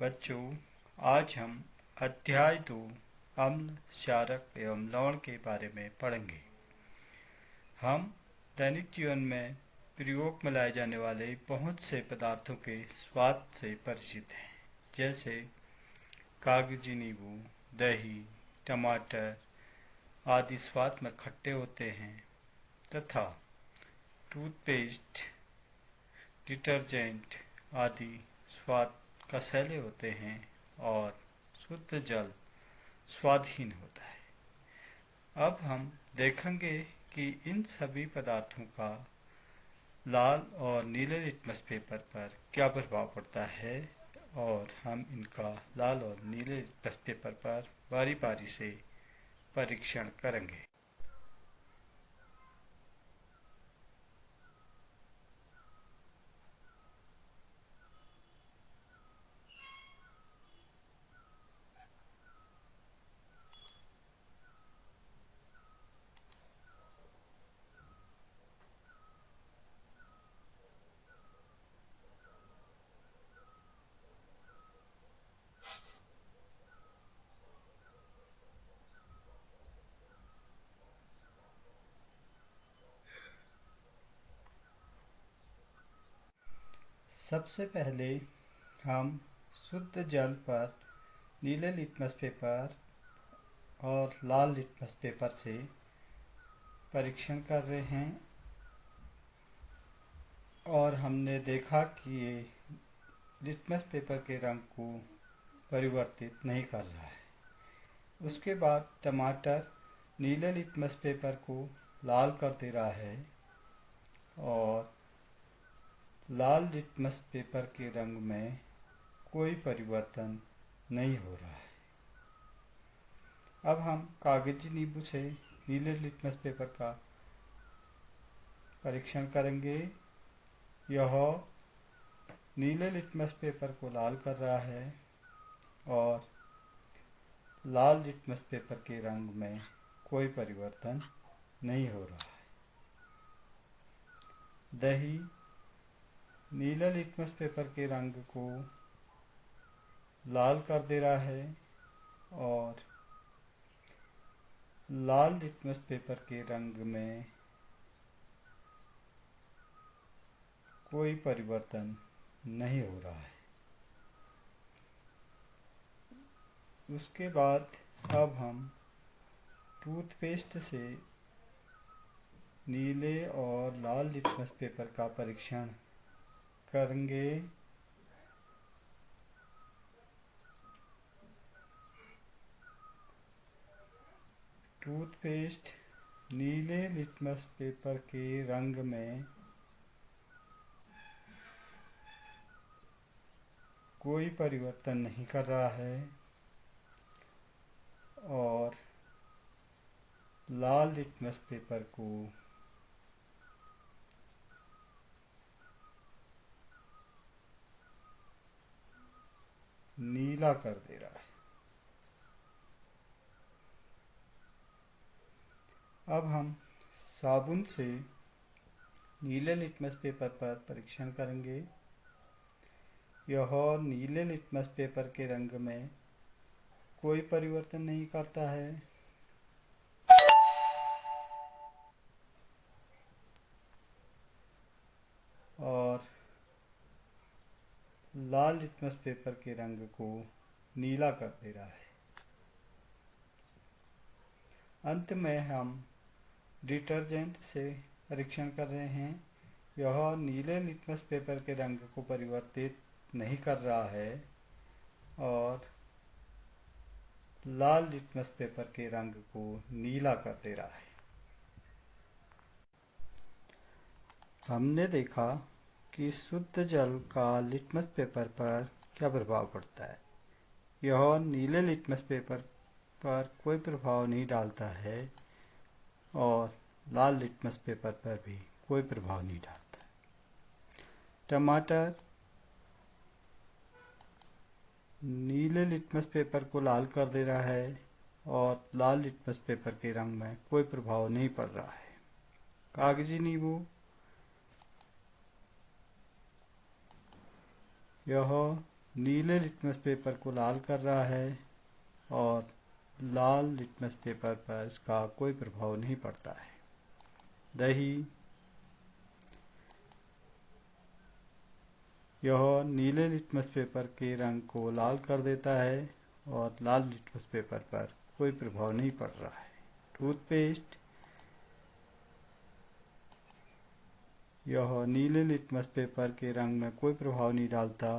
बच्चों, आज हम अध्याय 2 अम्ल, क्षारक एवं लवण के बारे में पढ़ेंगे। हम दैनिक जीवन में प्रयोग में लाए जाने वाले बहुत से पदार्थों के स्वाद से परिचित हैं, जैसे कागजी नींबू, दही, टमाटर आदि स्वाद में खट्टे होते हैं तथा टूथपेस्ट, डिटर्जेंट आदि स्वाद कसैले होते हैं और शुद्ध जल स्वादहीन होता है। अब हम देखेंगे कि इन सभी पदार्थों का लाल और नीले लिटमस पेपर पर क्या प्रभाव पड़ता है और हम इनका लाल और नीले लिटमस पेपर पर बारी बारी से परीक्षण करेंगे। सबसे पहले हम शुद्ध जल पर नीले लिटमस पेपर और लाल लिटमस पेपर से परीक्षण कर रहे हैं और हमने देखा कि ये लिटमस पेपर के रंग को परिवर्तित नहीं कर रहा है। उसके बाद टमाटर नीले लिटमस पेपर को लाल कर दे रहा है और लाल लिटमस पेपर के रंग में कोई परिवर्तन नहीं हो रहा है। अब हम कागजी नींबू से नीले लिटमस पेपर का परीक्षण करेंगे। यह नीले लिटमस पेपर को लाल कर रहा है और लाल लिटमस पेपर के रंग में कोई परिवर्तन नहीं हो रहा है। दही नीले लिटमस पेपर के रंग को लाल कर दे रहा है और लाल लिटमस पेपर के रंग में कोई परिवर्तन नहीं हो रहा है। उसके बाद अब हम टूथपेस्ट से नीले और लाल लिटमस पेपर का परीक्षण करेंगे। टूथपेस्ट नीले लिटमस पेपर के रंग में कोई परिवर्तन नहीं कर रहा है और लाल लिटमस पेपर को नीला कर दे रहा है। अब हम साबुन से नीले लिटमस पेपर पर परीक्षण करेंगे। यह नीले लिटमस पेपर के रंग में कोई परिवर्तन नहीं करता है और लाल लिटमस पेपर के रंग को नीला कर दे रहा है। अंत में हम डिटर्जेंट से परीक्षण कर रहे हैं। यह नीले लिटमस पेपर के रंग को परिवर्तित नहीं कर रहा है और लाल लिटमस पेपर के रंग को नीला कर दे रहा है। हमने देखा कि शुद्ध जल का लिटमस पेपर पर क्या प्रभाव पड़ता है। यह नीले लिटमस पेपर पर कोई प्रभाव नहीं डालता है और लाल लिटमस पेपर पर भी कोई प्रभाव नहीं डालता है। टमाटर नीले लिटमस पेपर को लाल कर दे रहा है और लाल लिटमस पेपर के रंग में कोई प्रभाव नहीं पड़ रहा है। कागजी नींबू यह नीले लिटमस पेपर को लाल कर रहा है और लाल लिटमस पेपर पर इसका कोई प्रभाव नहीं पड़ता है। दही, यह नीले लिटमस पेपर के रंग को लाल कर देता है और लाल लिटमस पेपर पर कोई प्रभाव नहीं पड़ रहा है। टूथपेस्ट, यह नीले लिटमस पेपर के रंग में कोई प्रभाव नहीं डालता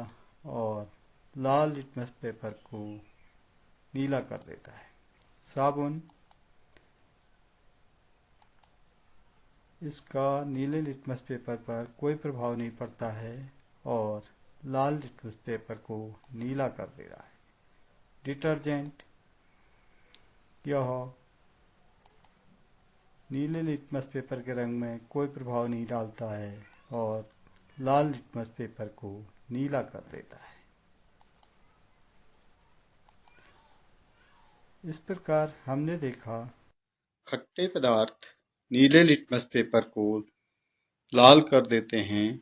और लाल लिटमस पेपर को नीला कर देता है। साबुन, इसका नीले लिटमस पेपर पर कोई प्रभाव नहीं पड़ता है और लाल लिटमस पेपर को नीला कर दे रहा है। डिटर्जेंट, यह नीले लिटमस पेपर के रंग में कोई प्रभाव नहीं डालता है और लाल लिटमस पेपर को नीला कर देता है। इस प्रकार हमने देखा खट्टे पदार्थ नीले लिटमस पेपर को लाल कर देते हैं,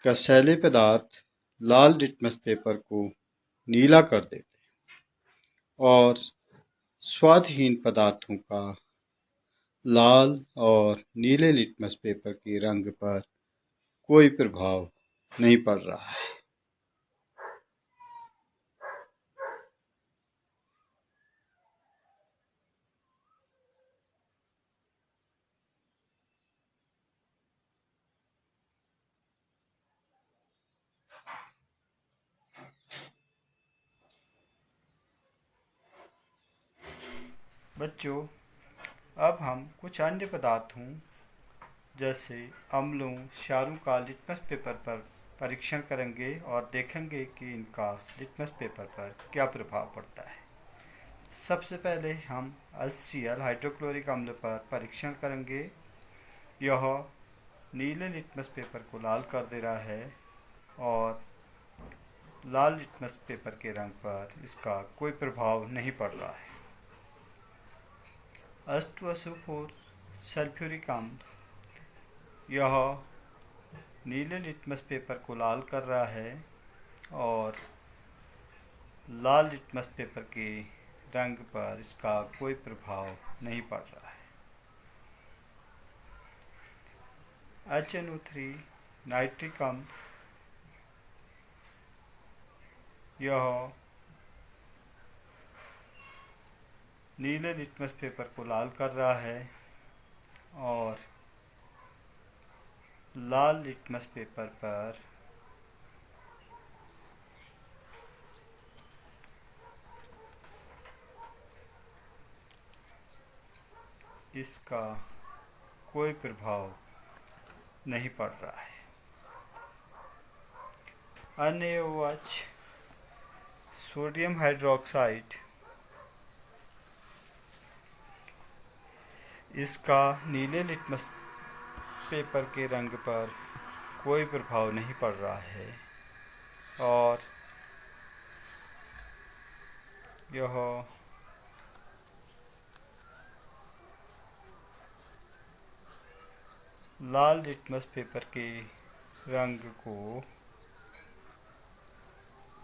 कसैले पदार्थ लाल लिटमस पेपर को नीला कर देते हैं और स्वादहीन पदार्थों का लाल और नीले लिटमस पेपर के रंग पर कोई प्रभाव नहीं पड़ रहा है। बच्चों, अब हम कुछ अन्य पदार्थों जैसे अम्लों, क्षारों का लिटमस पेपर पर परीक्षण करेंगे और देखेंगे कि इनका लिटमस पेपर पर क्या प्रभाव पड़ता है। सबसे पहले हम HCl हाइड्रोक्लोरिक अम्ल पर परीक्षण करेंगे। यह नीले लिटमस पेपर को लाल कर दे रहा है और लाल लिटमस पेपर के रंग पर इसका कोई प्रभाव नहीं पड़ रहा है। H2SO4 सल्फ्यूरिक अम्ल, यह नीले लिटमस पेपर को लाल कर रहा है और लाल लिटमस पेपर के रंग पर इसका कोई प्रभाव नहीं पड़ रहा है। HNO3 नाइट्रिक अम्ल, यह नीले लिटमस पेपर को लाल कर रहा है और लाल लिटमस पेपर पर इसका कोई प्रभाव नहीं पड़ रहा है। NaOH सोडियम हाइड्रोक्साइड, इसका नीले लिटमस पेपर के रंग पर कोई प्रभाव नहीं पड़ रहा है और यह लाल लिटमस पेपर के रंग को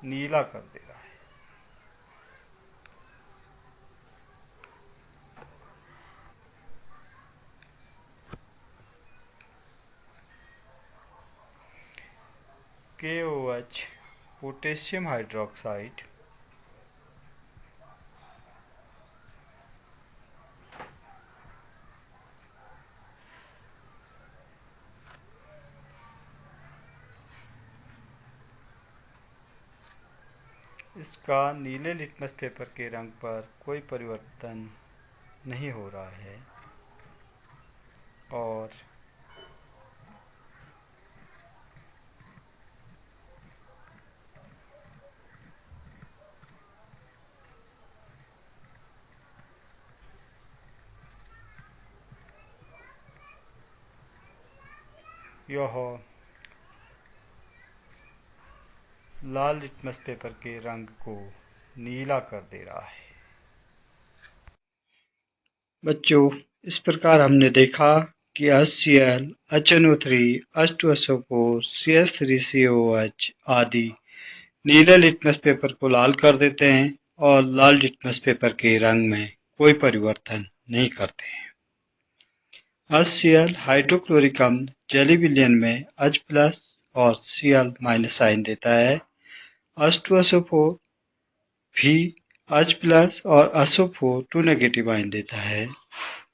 नीला कर दे रहा है। KOH पोटेशियम हाइड्रोक्साइड, इसका नीले लिटमस पेपर के रंग पर कोई परिवर्तन नहीं हो रहा है और यह लाल लिटमस पेपर के रंग को नीला कर दे रहा है। बच्चों, इस प्रकार हमने देखा कि HCl, HNO3, H2SO4, CH3COH आदि नीले लिटमस पेपर को लाल कर देते हैं और लाल लिटमस पेपर के रंग में कोई परिवर्तन नहीं करते हैं। HCl हाइड्रोक्लोरिक अम्ल जेली विलयन में H+ और Cl- आयन देता है। H2SO4 भी H+ और SO4 2 नेगेटिव आयन देता है।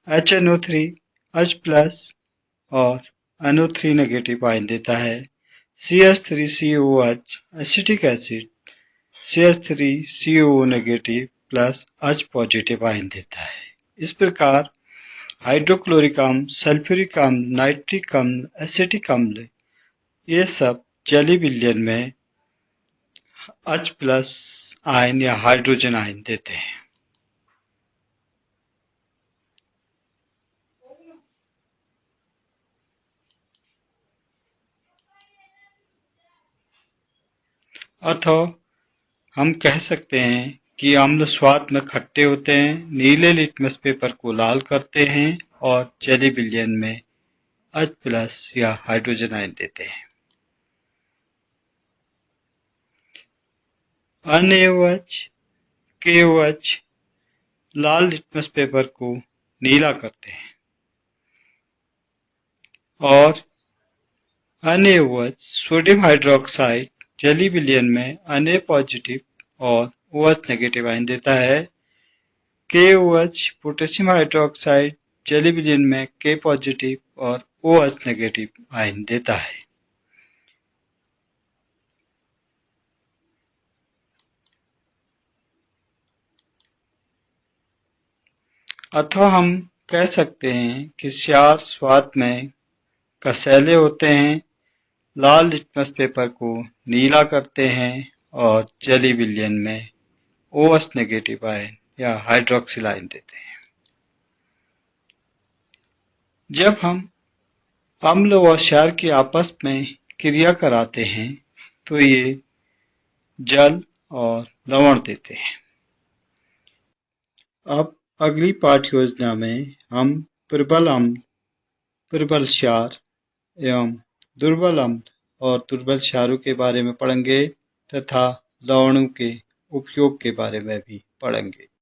HNO3 H+ और NO3 नेगेटिव आयन देता है। CH3COOH acetic acid CH3COO negative plus H positive ion देता है। इस प्रकार हाइड्रोक्लोरिक अम्ल, सल्फ्यूरिक अम्ल, नाइट्रिक अम्ल, एसिटिक अम्ल ये सब जेली विलयन में H+ आयन या हाइड्रोजन आयन देते हैं। अतः हम कह सकते हैं कि अम्ल स्वाद में खट्टे होते हैं, नीले लिटमस पेपर को लाल करते हैं और जेली विलयन में H+ या हाइड्रोजन आयन देते हैं। NaOH, KOH लाल लिटमस पेपर को नीला करते हैं और NaOH सोडियम हाइड्रोक्साइड जेली विलयन में Na पॉजिटिव और OH नेगेटिव आयन देता है। KOH पोटेशियम हाइड्रोक्साइड जेली विलयन में K पॉजिटिव और OH नेगेटिव आयन देता है। अथवा हम कह सकते हैं कि क्षार स्वाद में कसैले होते हैं, लाल लिटमस पेपर को नीला करते हैं और जेली विलयन में OH नेगेटिव आयन या हाइड्रोक्सिल आयन देते हैं। जब हम अम्ल और क्षार की आपस में क्रिया कराते हैं तो ये जल और लवण देते हैं। अब अगली पाठ्य योजना में हम प्रबल अम्ल, प्रबल क्षार एवं दुर्बल अम्ल और दुर्बल क्षारों के बारे में पढ़ेंगे तथा लवणों के उपयोग के बारे में भी पढ़ेंगे।